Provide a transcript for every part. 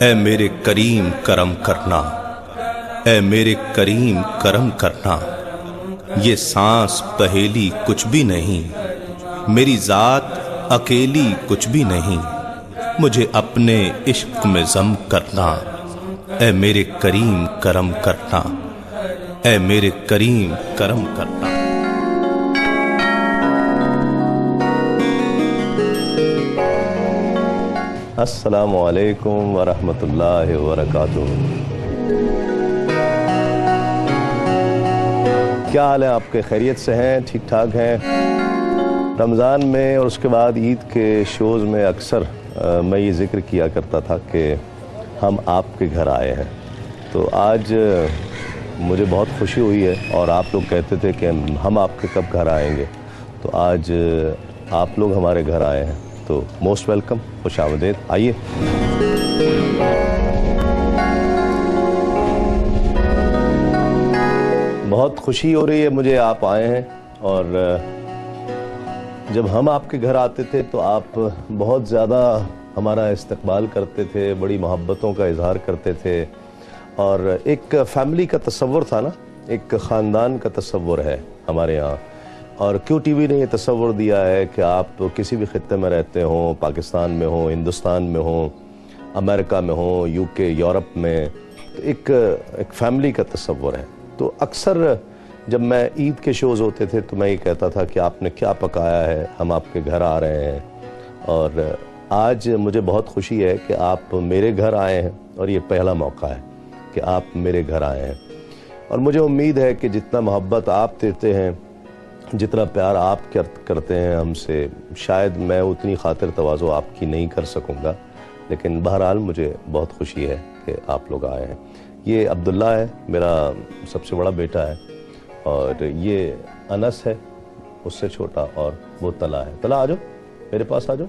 اے میرے کریم کرم کرنا، اے میرے کریم کرم کرنا، یہ سانس پہیلی کچھ بھی نہیں، میری ذات اکیلی کچھ بھی نہیں، مجھے اپنے عشق میں ضم کرنا، اے میرے کریم کرم کرنا، اے میرے کریم کرم کرنا۔ السلام علیکم ورحمۃ اللہ وبرکاتہ۔ کیا حال ہے آپ کے؟ خیریت سے ہیں؟ ٹھیک ٹھاک ہیں؟ رمضان میں اور اس کے بعد عید کے شوز میں اکثر میں یہ ذکر کیا کرتا تھا کہ ہم آپ کے گھر آئے ہیں، تو آج مجھے بہت خوشی ہوئی ہے، اور آپ لوگ کہتے تھے کہ ہم آپ کے کب گھر آئیں گے، تو آج آپ لوگ ہمارے گھر آئے ہیں، تو موسٹ ویلکم، خوش آمدید، آئیے۔ بہت خوشی ہو رہی ہے مجھے، آپ آئے ہیں، اور جب ہم آپ کے گھر آتے تھے تو آپ بہت زیادہ ہمارا استقبال کرتے تھے، بڑی محبتوں کا اظہار کرتے تھے، اور ایک فیملی کا تصور تھا نا، ایک خاندان کا تصور ہے ہمارے یہاں۔ اور کیوں ٹی وی نے یہ تصور دیا ہے کہ آپ کسی بھی خطے میں رہتے ہوں، پاکستان میں ہوں، ہندوستان میں ہوں، امریکہ میں ہوں، یو کے، یورپ میں، ایک فیملی کا تصور ہے۔ تو اکثر جب میں عید کے شوز ہوتے تھے تو میں یہ کہتا تھا کہ آپ نے کیا پکایا ہے، ہم آپ کے گھر آ رہے ہیں، اور آج مجھے بہت خوشی ہے کہ آپ میرے گھر آئے ہیں، اور یہ پہلا موقع ہے کہ آپ میرے گھر آئے ہیں، اور مجھے امید ہے کہ جتنا محبت آپ دیتے ہیں، جتنا پیار آپ کرتے ہیں ہم سے، شاید میں اتنی خاطر تواضع آپ کی نہیں کر سکوں گا، لیکن بہرحال مجھے بہت خوشی ہے کہ آپ لوگ آئے ہیں۔ یہ عبداللہ ہے، میرا سب سے بڑا بیٹا ہے، اور یہ انس ہے، اس سے چھوٹا، اور وہ طلحہ ہے۔ طلحہ آ جاؤ، میرے پاس آ جاؤ،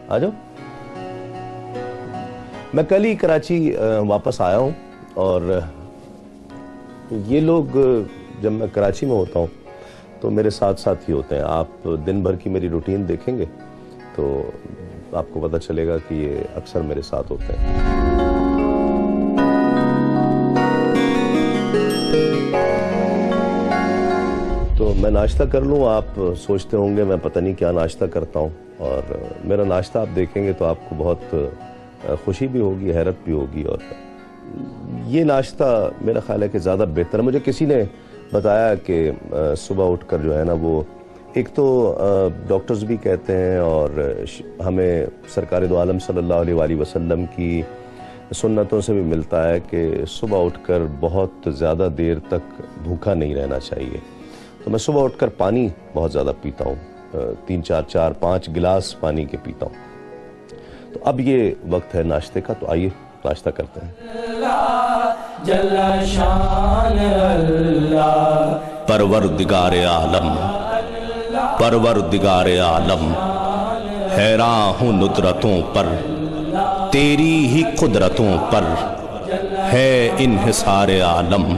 آ جاؤ۔ میں کل ہی کراچی واپس آیا ہوں، اور یہ لوگ جب میں کراچی میں ہوتا ہوں تو میرے ساتھ ساتھ ہی ہوتے ہیں۔ آپ دن بھر کی میری روٹین دیکھیں گے تو آپ کو پتہ چلے گا کہ یہ اکثر میرے ساتھ ہوتے ہیں۔ تو میں ناشتہ کر لوں، آپ سوچتے ہوں گے میں پتہ نہیں کیا ناشتہ کرتا ہوں، اور میرا ناشتہ آپ دیکھیں گے تو آپ کو بہت خوشی بھی ہوگی، حیرت بھی ہوگی، اور یہ ناشتہ میرا خیال ہے کہ زیادہ بہتر ہے۔ مجھے کسی نے بتایا کہ صبح اٹھ کر جو ہے نا، وہ ایک تو ڈاکٹرز بھی کہتے ہیں، اور ہمیں سرکار دو عالم صلی اللہ علیہ وآلہ وسلم کی سنتوں سے بھی ملتا ہے کہ صبح اٹھ کر بہت زیادہ دیر تک بھوکا نہیں رہنا چاہیے۔ تو میں صبح اٹھ کر پانی بہت زیادہ پیتا ہوں، 3-4-5 گلاس پانی کے پیتا ہوں۔ تو اب یہ وقت ہے ناشتے کا، تو آئیے ناشتہ کرتے ہیں۔ جل شان اللہ، پروردگار عالم، پروردگار عالم، حیران ہوں ندرتوں پر، تیری ہی قدرتوں پر ہے انحصار عالم،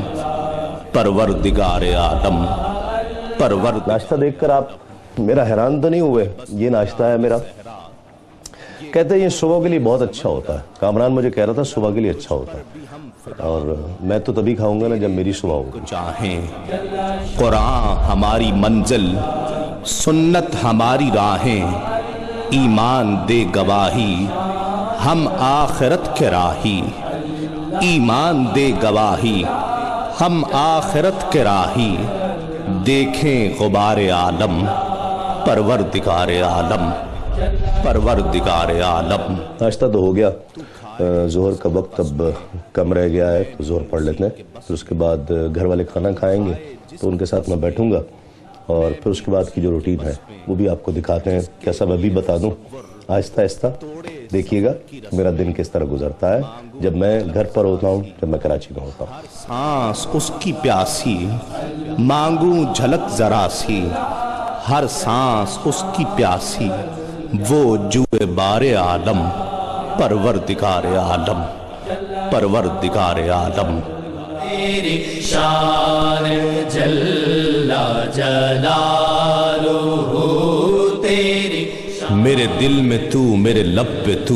پروردگار عالم، ناشتہ دیکھ کر آپ میرا حیران تو نہیں ہوئے؟ یہ ناشتہ ہے میرا، کہتے ہیں یہ صبح کے لیے بہت اچھا ہوتا ہے۔ کامران مجھے کہہ رہا تھا صبح کے لیے اچھا ہوتا ہے، اور میں تو تبھی کھاؤں گا نا جب میری صبح ہوگی۔ چاہیں قرآن ہماری منزل، سنت ہماری راہیں، ایمان دے گواہی ہم آخرت کے راہی، ایمان دے گواہی ہم آخرت کے راہی، دیکھیں غبار عالم، پروردگار عالم، پروردگار عالم۔ ناشتہ تو ہو گیا، ظہر کا وقت اب کم رہ گیا ہے، تو ظہر پڑھ لیتے ہیں، پھر اس کے بعد گھر والے کھانا کھائیں گے تو ان کے ساتھ میں بیٹھوں گا، اور پھر اس کے بعد کی جو روٹین ہے وہ بھی آپ کو دکھاتے ہیں۔ کیسا میں بھی بتا دوں، آہستہ آہستہ دیکھیے گا میرا دن کس طرح گزرتا ہے جب میں گھر پر ہوتا ہوں، جب میں کراچی میں ہوتا ہوں۔ سانس اس کی پیاسی، مانگوں جھلک ذرا سی، ہر سانس اس کی پیاسی، وہ جوئے بار عالم، پروردگار عالم، پروردگار عالم۔ تیری شان جل جلالہ، تیری میرے دل میں تو، میرے لب پہ تو،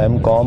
M.Com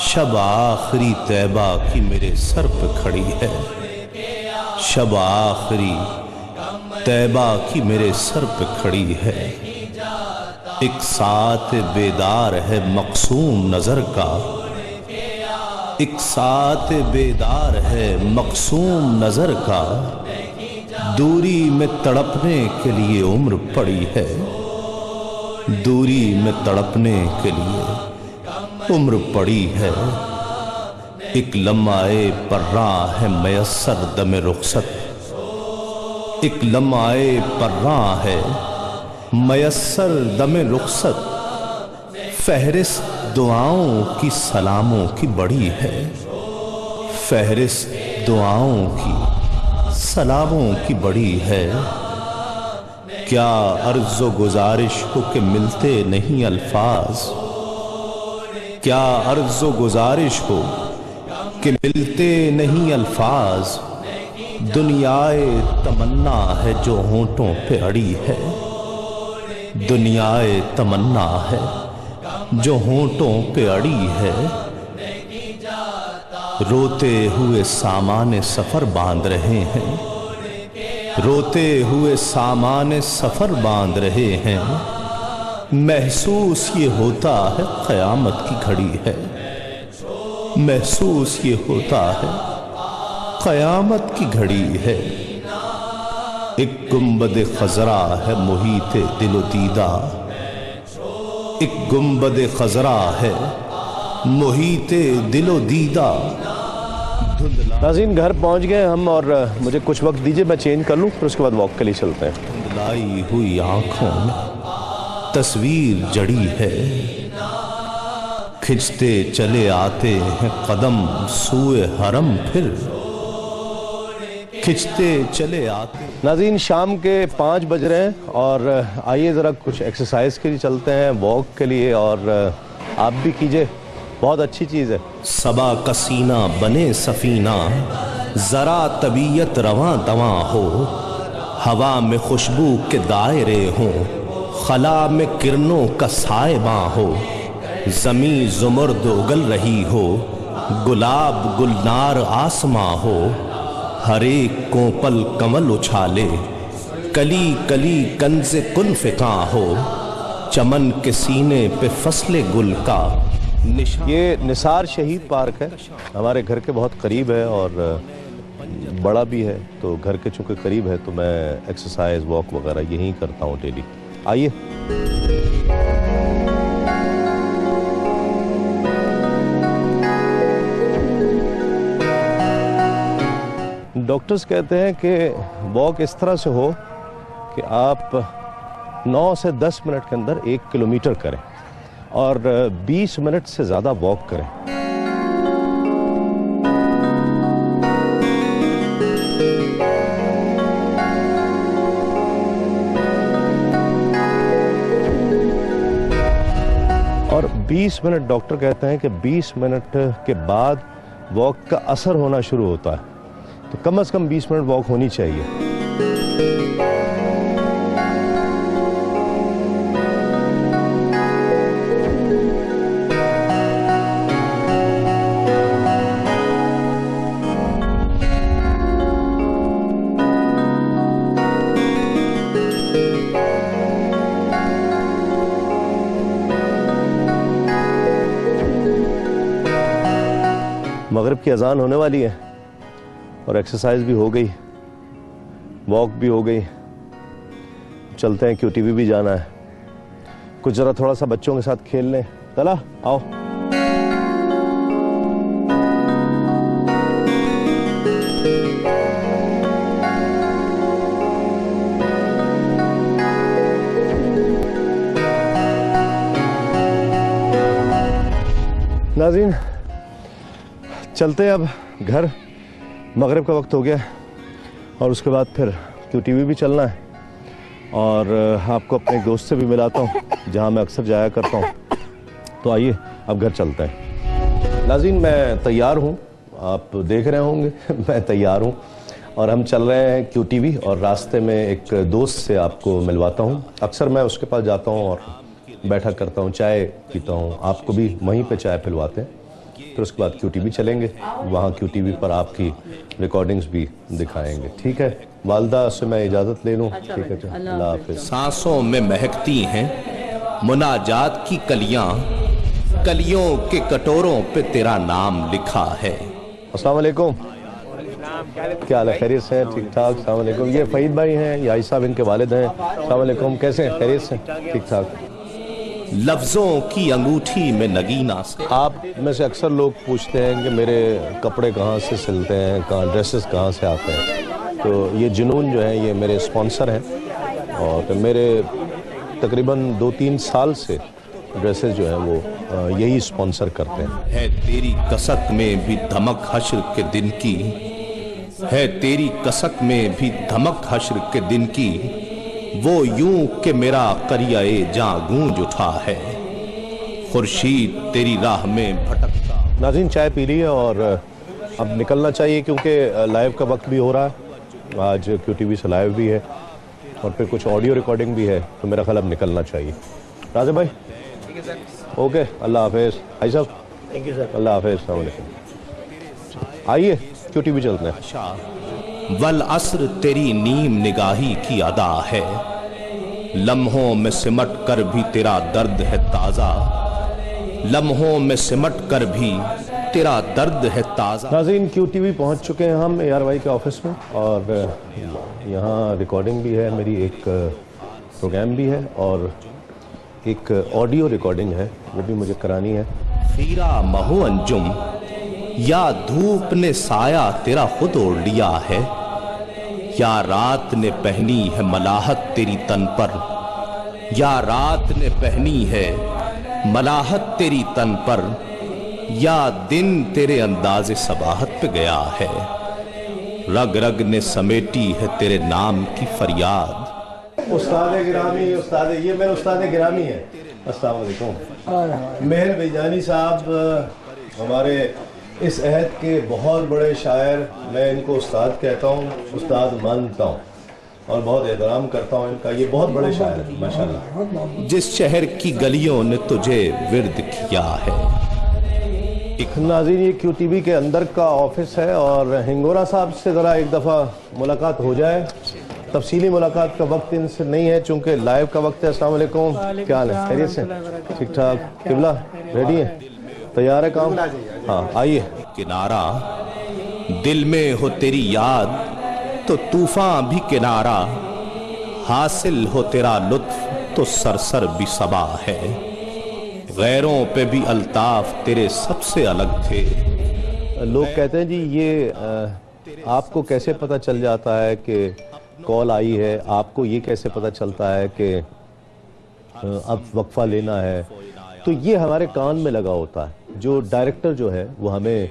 شب آخری طیبہ کی میرے سر پہ کھڑی ہے، شب آخری طیبہ کی میرے سر پہ کھڑی ہے، ایک ساتھ بیدار ہے مقصوم نظر کا، ایک ساتھ بیدار ہے مقصوم نظر کا، دوری میں تڑپنے کے لیے عمر پڑی ہے، دوری میں تڑپنے کے لیے عمر پڑی ہے، ایک لمحہ پرراں ہے میسر دم رخصت، ایک لمحہ پرراں ہے میسر دم رخصت، فہرست دعاؤں کی سلاموں کی بڑی ہے، فہرست دعاؤں کی سلاموں کی بڑی ہے، کیا عرض و گزارش ہو کہ ملتے نہیں الفاظ، کیا عرض و گزارش ہو کہ ملتے نہیں الفاظ، دنیائے تمنا ہے جو ہونٹوں پہ اڑی ہے، دنیائے تمنا ہے جو ہونٹوں پہ اڑی ہے، روتے ہوئے سامان سفر باندھ رہے ہیں، روتے ہوئے سامان سفر باندھ رہے ہیں، محسوس یہ ہوتا ہے قیامت کی گھڑی ہے، محسوس یہ ہوتا ہے قیامت کی گھڑی ہے، ایک گنبد خضرا ہے محیط دل و دیدہ، ایک گنبد خضرا ہے محیط دل و دیدہ، ناظرین گھر پہنچ گئے ہم، اور مجھے کچھ وقت دیجئے میں چینج کر لوں، پھر اس کے بعد واک کے لیے چلتے ہیں۔ دھندلائی ہوئی آنکھوں میں تصویر جڑی ہے، کھنچتے چلے آتے ہیں قدم سوئے حرم، پھر کھنچتے چلے آتے۔ ناظرین شام کے 5 بج رہے ہیں، اور آئیے ذرا کچھ ایکسرسائز کے لیے چلتے ہیں، واک کے لیے، اور آپ بھی کیجئے، بہت اچھی چیز ہے۔ صبا کا سینہ بنے سفینہ، ذرا طبیعت رواں دواں ہو، ہوا میں خوشبو کے دائرے ہوں، خلا میں کرنوں کا سائباں ہو، زمیں زمرد اگل رہی ہو، گلاب گلنار آسماں ہو، ہر ایک کوپل کمل اچھالے، کلی کلی کنز کن فکاں ہو، چمن کے سینے پہ فصل گل کا یہ نثار شہید پارک ہے، ہمارے گھر کے بہت قریب ہے اور بڑا بھی ہے، تو گھر کے چونکہ قریب ہے تو میں ایکسرسائز واک وغیرہ یہیں کرتا ہوں ڈیلی۔ آئیے۔ ڈاکٹرز کہتے ہیں کہ واک اس طرح سے ہو کہ آپ 9 سے 10 منٹ کے اندر 1 کلومیٹر کریں، اور 20 منٹ سے زیادہ واک کریں۔ اور 20 منٹ ڈاکٹر کہتے ہیں کہ 20 منٹ کے بعد واک کا اثر ہونا شروع ہوتا ہے، تو کم از کم 20 منٹ واک ہونی چاہیے۔ مغرب کی اذان ہونے والی ہے، اور ایکسرسائز بھی ہو گئی، واک بھی ہو گئی، چلتے ہیں، کیوں ٹی وی بھی جانا ہے، کچھ ذرا تھوڑا سا بچوں کے ساتھ کھیل لیں۔ چلا آؤ۔ ناظرین چلتے ہیں اب گھر، مغرب کا وقت ہو گیا، اور اس کے بعد پھر کیوں ٹی وی بھی چلنا ہے، اور آپ کو اپنے دوست سے بھی ملاتا ہوں جہاں میں اکثر جایا کرتا ہوں، تو آئیے اب گھر چلتے ہیں۔ ناظرین میں تیار ہوں، آپ دیکھ رہے ہوں گے میں تیار ہوں، اور ہم چل رہے ہیں کیوں ٹی وی، اور راستے میں ایک دوست سے آپ کو ملواتا ہوں، اکثر میں اس کے پاس جاتا ہوں اور بیٹھا کرتا ہوں، چائے پیتا ہوں، آپ کو بھی وہیں پہ چائے پلواتے ہیں۔ پھر اس کے بعد QTV چلیں گے, وہاں QTV پر آپ کی ریکارڈنگز بھی دکھائیں گے. ٹھیک ہے والدہ, سے میں اجازت لے لوں. ٹھیک ہے, اللہ حافظ. سانسوں میں مہکتی ہیں مناجات کی کلیاں, کلیوں کے کٹوروں پہ تیرا نام لکھا ہے. السلام علیکم, کیا حال ہے, خیریت سے ہیں؟ ٹھیک ٹھاک. السلام علیکم. یہ فہید بھائی ہیں, یہ عائشہ صاحب ان کے والد ہیں. السلام علیکم, کیسے ہیں, خیریت سے؟ ٹھیک ٹھاک. لفظوں کی انگوٹھی میں نگینہ سے. آپ میں سے اکثر لوگ پوچھتے ہیں کہ میرے کپڑے کہاں سے سلتے ہیں, کہاں ڈریسز کہاں سے آتے ہیں. تو یہ جنون جو ہیں یہ میرے اسپانسر ہیں, اور میرے تقریباً 2-3 سال سے ڈریسز جو ہیں وہ یہی اسپانسر کرتے ہیں. ہے تیری کسک میں بھی دھمک حشر کے دن کی, ہے تیری کسک میں بھی دھمک حشر کے دن کی, وہ یوں کہ میرا قریۂ جاں گونج اٹھا ہے. خورشید تیری راہ میں بھٹکتا. ناظرین چائے پی لی ہے اور اب نکلنا چاہیے کیونکہ لائیو کا وقت بھی ہو رہا ہے. آج QTV سے لائیو بھی ہے اور پھر کچھ آڈیو ریکارڈنگ بھی ہے, تو میرا خیال اب نکلنا چاہیے. راضی بھائی اوکے, اللہ حافظ. بھائی صاحب اللہ حافظ, السلام علیکم. آئیے QTV چلتے ہیں. والعصر تیری نیم نگاہی کی ادا ہے, لمحوں میں سمٹ کر بھی تیرا درد ہے تازہ, لمحوں میں سمٹ کر بھی تیرا درد ہے تازہ. ناظرین QTV پہنچ چکے ہیں ہم ARY کے آفس میں, اور یہاں ریکارڈنگ بھی ہے میری, ایک پروگرام بھی ہے اور ایک آڈیو ریکارڈنگ ہے, وہ بھی مجھے کرانی ہے. خیرہ مہو انجم یا دھوپ نے سایہ تیرا خود اوڑھ لیا ہے, یا رات نے پہنی ہے ملاحت تیری تن پر, یا رات نے پہنی ہے ملاحت تیری تن پر, یا دن تیرے انداز صباحت پہ گیا ہے, رگ رگ نے سمیٹی ہے تیرے نام کی فریاد. استاد گرامی, استاد, یہ میرے استاد گرامی ہے. السلام علیکم. مہر بیجانی صاحب ہمارے اس عہد کے بہت بڑے شاعر, میں ان کو استاد کہتا ہوں, استاد مانتا ہوں اور بہت احترام کرتا ہوں ان کا. یہ بہت بڑے شاعر ہیں ماشاءاللہ. جس شہر کی گلیوں نے تجھے ورد کیا ہے. ناظرین یہ QTV کے اندر کا آفس ہے, اور ہنگورا صاحب سے ذرا ایک دفعہ ملاقات ہو جائے. تفصیلی ملاقات کا وقت ان سے نہیں ہے چونکہ لائیو کا وقت ہے. السلام علیکم, کیا حال ہے, خیریت سے؟ ٹھیک ٹھاک. قبلہ ریڈی ہیں, تیار ہے کام؟ ہاں آئیے. کنارہ دل میں ہو تیری یاد تو طوفان بھی کنارہ, حاصل ہو تیرا لطف تو سرسر بھی صبا ہے. غیروں پہ بھی الطاف تیرے سب سے الگ تھے. لوگ کہتے ہیں جی یہ آپ کو کیسے پتہ چل جاتا ہے کہ کال آئی ہے, آپ کو یہ کیسے پتہ چلتا ہے کہ اب وقفہ لینا ہے. تو یہ ہمارے کان میں لگا ہوتا ہے. جو ڈائریکٹر جو ہے وہ ہمیں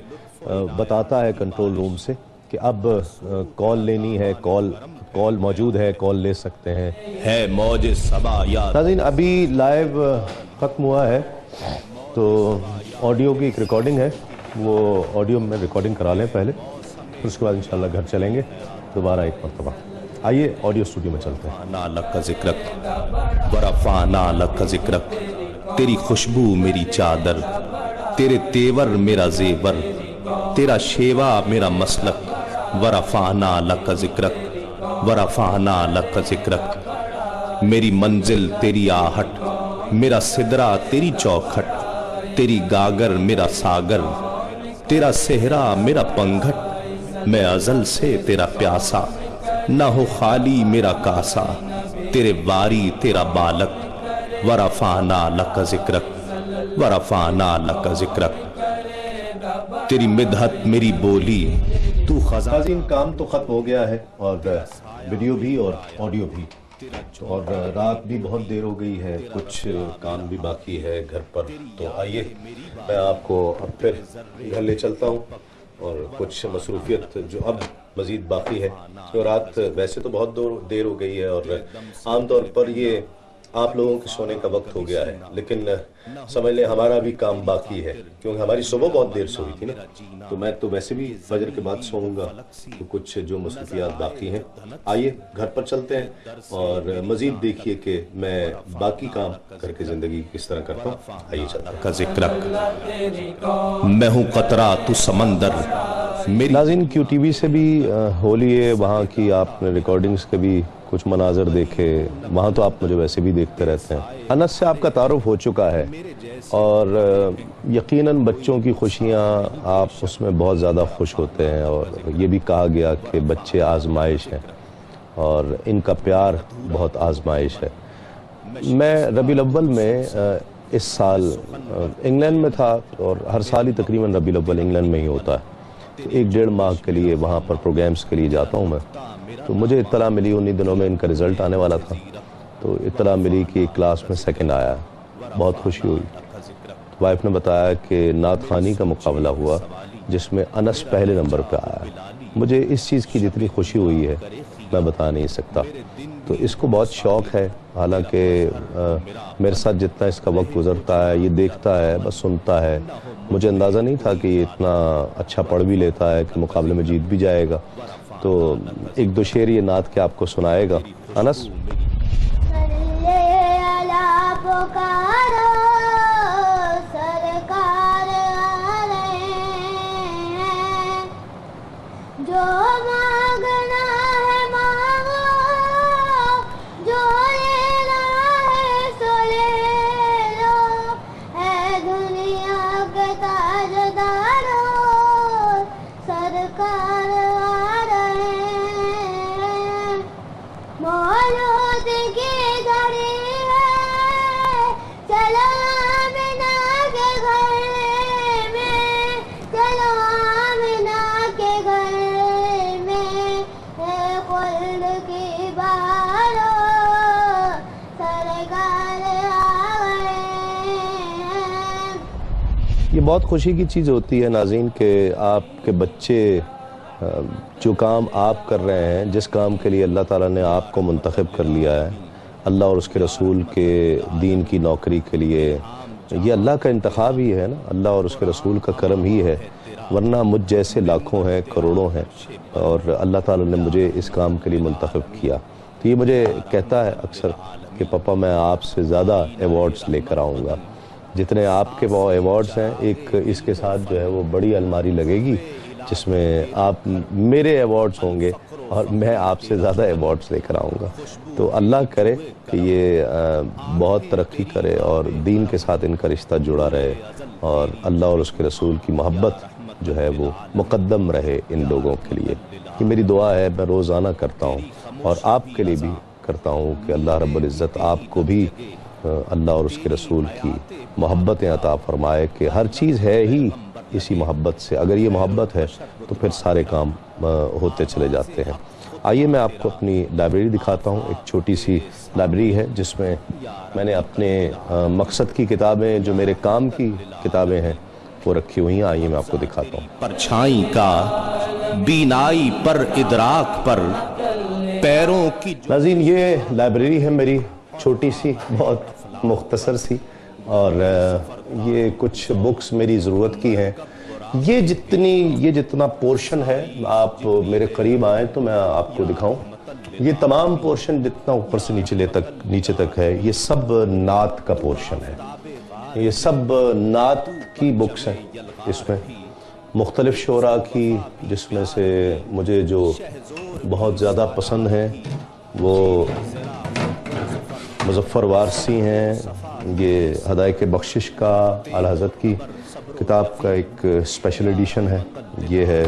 بتاتا ہے کنٹرول روم سے کہ اب کال لینی ہے, کال موجود ہے, کال لے سکتے ہیں. ہے موج صبا یاد. ناظرین ابھی لائیو ختم ہوا ہے, تو آڈیو کی ایک ریکارڈنگ ہے, وہ آڈیو میں ریکارڈنگ کرا لیں پہلے, پھر اس کے بعد انشاءاللہ گھر چلیں گے دوبارہ ایک مرتبہ. آئیے آڈیو اسٹوڈیو میں چلتے ہیں. نا لک کا ذکرک ورفعنا لک کا ذکرک, تیری خوشبو میری چادر, تیرے تیور میرا زیور, تیرا شیوا میرا مسلک. ورفعنا لک کا ذکرک ورفعنا لک کا ذکرک, میری منزل تیری آہٹ, میرا سدرا تیری چوکھٹ, تیری گاگر میرا ساگر, تیرا صحرا میرا پنگھٹ. میں ازل سے تیرا پیاسا, نہ ہو خالی میرا کاسا, تیرے واری تیرا بالک. ورفعنا لک ذکرک ورفعنا لک ذکرک, تیری مدحت میری بولی تو خزاں. ناظرین کام تو ختم ہو گیا ہے, اور ویڈیو بھی اور آڈیو بھی, اور رات بھی بہت دیر ہو گئی ہے, کچھ کام بھی باقی ہے گھر پر. تو آئیے میں آپ کو اب پھر گھر لے چلتا ہوں, اور کچھ مصروفیت جو اب مزید باقی ہے. تو رات ویسے تو بہت دیر ہو گئی ہے, اور عام طور پر یہ آپ لوگوں کے سونے کا وقت ہو گیا ہے, لیکن سمجھ لیں ہمارا بھی کام باقی ہے، کیونکہ ہماری صبح بہت دیر سے ہوئی تھی نا، تو میں تو ویسے بھی فجر کے بعد سوؤں گا، تو کچھ جو مصروفیات باقی ہیں. آئیے گھر پر چلتے ہیں اور مزید دیکھیے کہ میں باقی کام گھر کی زندگی کس طرح کرتا ہوں. آئیے چلتے ہیں. کا ذکر میں ہوں قطرہ تو سمندر. میری ناظرین کیو ٹی وی سے بھی ہو لیے، وہاں کی آپ نے ریکارڈنگز کے بھی کچھ مناظر دیکھے، وہاں تو آپ مجھے ویسے بھی دیکھتے رہتے ہیں. انس سے آپ کا تعارف ہو چکا ہے اور یقیناً بچوں کی خوشیاں آپ اس میں بہت زیادہ خوش ہوتے ہیں، اور یہ بھی کہا گیا کہ بچے آزمائش ہیں اور ان کا پیار بہت آزمائش ہے. میں ربیع الاول میں اس سال انگلینڈ میں تھا، اور ہر سال ہی تقریباً ربیع الاول انگلینڈ میں ہی ہوتا ہے، تو 1-1.5 ماہ کے لیے وہاں پر پروگرامز کے لیے جاتا ہوں میں. تو مجھے اطلاع ملی انہی دنوں میں ان کا رزلٹ آنے والا تھا، تو اطلاع ملی کہ کلاس میں سیکنڈ آیا. بہت خوشی ہوئی. وائف نے بتایا کہ نعت خوانی کا مقابلہ ہوا جس میں انس پہلے نمبر پہ آیا. مجھے اس چیز کی جتنی خوشی ہوئی ہے میں بتا نہیں سکتا. تو اس کو بہت شوق ہے، حالانکہ میرے ساتھ جتنا اس کا وقت گزرتا ہے یہ دیکھتا ہے، بس سنتا ہے. مجھے اندازہ نہیں تھا کہ یہ اتنا اچھا پڑھ بھی لیتا ہے کہ مقابلے میں جیت بھی جائے گا. تو 1-2 شعر یہ نعت کے آپ کو سنائے گا. انس جو مانگنا ہے مانگو، جو لینا ہے سو لے لو، اے دنیا کے تاجدارو سرکار آ رہے ہیں. مولود کی گھڑی ہے، چلو آمنہ کے گھر میں، چلو آمنہ کے گھر میں، اے خلد کی بہارو سرکار آ گئے ہیں. یہ بہت خوشی کی چیز ہوتی ہے ناظرین کہ آپ کے بچے جو کام آپ کر رہے ہیں، جس کام کے لیے اللہ تعالیٰ نے آپ کو منتخب کر لیا ہے، اللہ اور اس کے رسول کے دین کی نوکری کے لیے، یہ اللہ کا انتخاب ہی ہے نا، اللہ اور اس کے رسول کا کرم ہی ہے. ورنہ مجھ جیسے لاکھوں ہیں، کروڑوں ہیں، اور اللہ تعالیٰ نے مجھے اس کام کے لیے منتخب کیا. تو یہ مجھے کہتا ہے اکثر کہ پاپا میں آپ سے زیادہ ایوارڈز لے کر آؤں گا. جتنے آپ کے وہ ایوارڈز ہیں، ایک اس کے ساتھ جو ہے وہ بڑی الماری لگے گی جس میں آپ میرے ایوارڈز ہوں گے، اور میں آپ سے زیادہ ایوارڈز لے کر آؤں گا. تو اللہ کرے کہ یہ بہت ترقی کرے اور دین کے ساتھ ان کا رشتہ جڑا رہے، اور اللہ اور اس کے رسول کی محبت جو ہے وہ مقدم رہے ان لوگوں کے لیے. یہ میری دعا ہے، میں روزانہ کرتا ہوں، اور آپ کے لیے بھی کرتا ہوں کہ اللہ رب العزت آپ کو بھی اللہ اور اس کے رسول کی محبتیں عطا فرمائے، کہ ہر چیز ہے ہی اسی محبت سے. اگر یہ محبت ہے تو پھر سارے کام ہوتے چلے جاتے ہیں. آئیے میں آپ کو اپنی لائبریری دکھاتا ہوں. ایک چھوٹی سی لائبریری ہے جس میں نے اپنے مقصد کی کتابیں، جو میرے کام کی کتابیں ہیں، وہ رکھی ہوئی ہیں. آئیے میں آپ کو دکھاتا ہوں. پرچھائی کا بینائی پر ادراک پر پیروں کی. ناظرین یہ لائبریری ہے میری، چھوٹی سی، بہت مختصر سی، اور یہ کچھ بکس میری ضرورت کی ہیں. یہ جتنا پورشن ہے، آپ میرے قریب آئیں تو میں آپ کو دکھاؤں. یہ تمام پورشن جتنا اوپر سے نیچے تک ہے، یہ سب نعت کا پورشن ہے. یہ سب نعت کی بکس ہیں. اس میں مختلف شعراء کی، جس میں سے مجھے جو بہت زیادہ پسند ہیں وہ مظفر وارثی ہیں. یہ ہدایت بخشش کا اعلیٰ حضرت کی کتاب کا ایک اسپیشل ایڈیشن ہے، یہ ہے.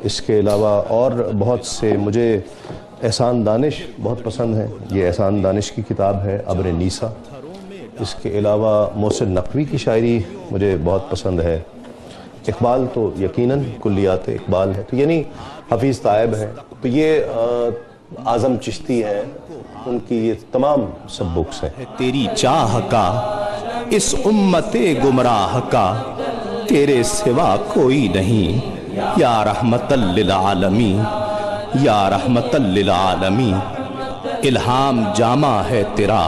اس کے علاوہ اور بہت سے، مجھے احسان دانش بہت پسند ہے. یہ احسان دانش کی کتاب ہے ابر نیسا. اس کے علاوہ محسن نقوی کی شاعری مجھے بہت پسند ہے. اقبال تو یقیناً کلیات اقبال ہے، تو یعنی حفیظ طائب ہیں. تو یہ اعظم چشتی ہیں، ان کی یہ تمام سب بکس ہیں. تیری چاہ کا اس امت گمراہ کا تیرے سوا کوئی نہیں، یا رحمت للعالمین، یا رحمت للعالمین. الہام جامع ہے تیرا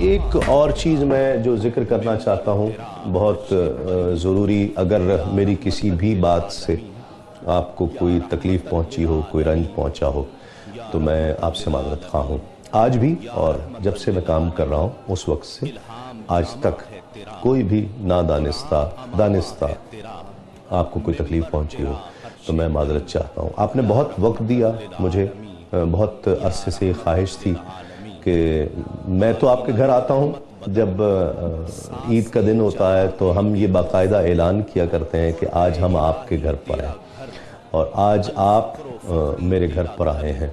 ایک اور چیز میں جو ذکر کرنا چاہتا ہوں بہت ضروری، اگر میری کسی بھی بات سے آپ کو کوئی تکلیف پہنچی ہو، کوئی رنج پہنچا ہو تو میں آپ سے معذرت خواہ ہوں۔ آج بھی اور جب سے میں کام کر رہا ہوں اس وقت سے آج تک کوئی بھی دانستہ آپ کو کوئی تکلیف پہنچی ہو تو میں معذرت چاہتا ہوں۔ آپ نے بہت وقت دیا مجھے، بہت عرصے سے یہ خواہش تھی کہ میں تو آپ کے گھر آتا ہوں جب عید کا دن ہوتا ہے تو ہم یہ باقاعدہ اعلان کیا کرتے ہیں کہ آج ہم آپ کے گھر پر ہیں، اور آج آپ میرے گھر پر آئے ہیں،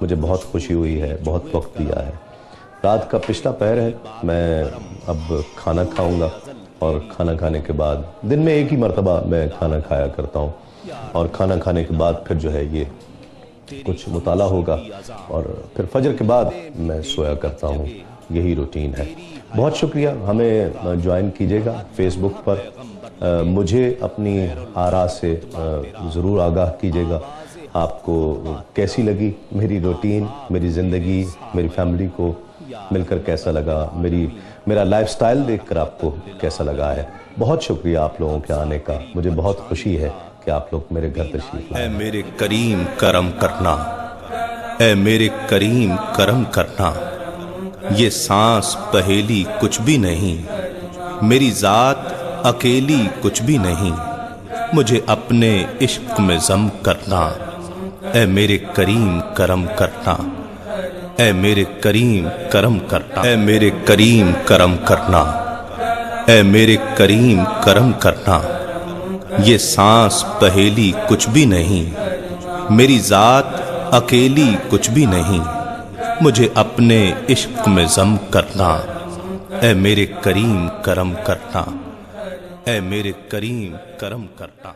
مجھے بہت خوشی ہوئی ہے، بہت وقت دیا ہے۔ رات کا پچھلا پہر ہے، میں اب کھانا کھاؤں گا، اور کھانا کھانے کے بعد دن میں ایک ہی مرتبہ میں کھانا کھایا کرتا ہوں، اور کھانا کھانے کے بعد پھر جو ہے یہ کچھ مطالعہ ہوگا، اور پھر فجر کے بعد میں سویا کرتا ہوں۔ یہی روٹین ہے۔ بہت شکریہ، ہمیں جوائن کیجیے گا فیس بک پر، مجھے اپنی آراء سے ضرور آگاہ کیجیے گا، آپ کو کیسی لگی میری روٹین، میری زندگی، میری فیملی کو مل کر کیسا لگا، میرا لائف سٹائل دیکھ کر آپ کو کیسا لگا ہے۔ بہت شکریہ آپ لوگوں کے آنے کا، مجھے بہت خوشی ہے کہ آپ لوگ میرے گھر تشریف لائے۔ اے میرے کریم کرم کرنا، اے میرے کریم کرم کرنا، یہ سانس پہیلی کچھ بھی نہیں، میری ذات اکیلی کچھ بھی نہیں، مجھے اپنے عشق میں ضم کرنا، اے میرے کریم کرم کرنا، اے میرے کریم کرم کرنا، اے میرے کریم کرم کرنا، اے میرے کریم کرم کرنا، یہ سانس پہیلی کچھ بھی نہیں، میری ذات اکیلی کچھ بھی نہیں، مجھے اپنے عشق میں ضم کرنا، اے میرے کریم کرم کرنا، اے میرے کریم کرم کرنا۔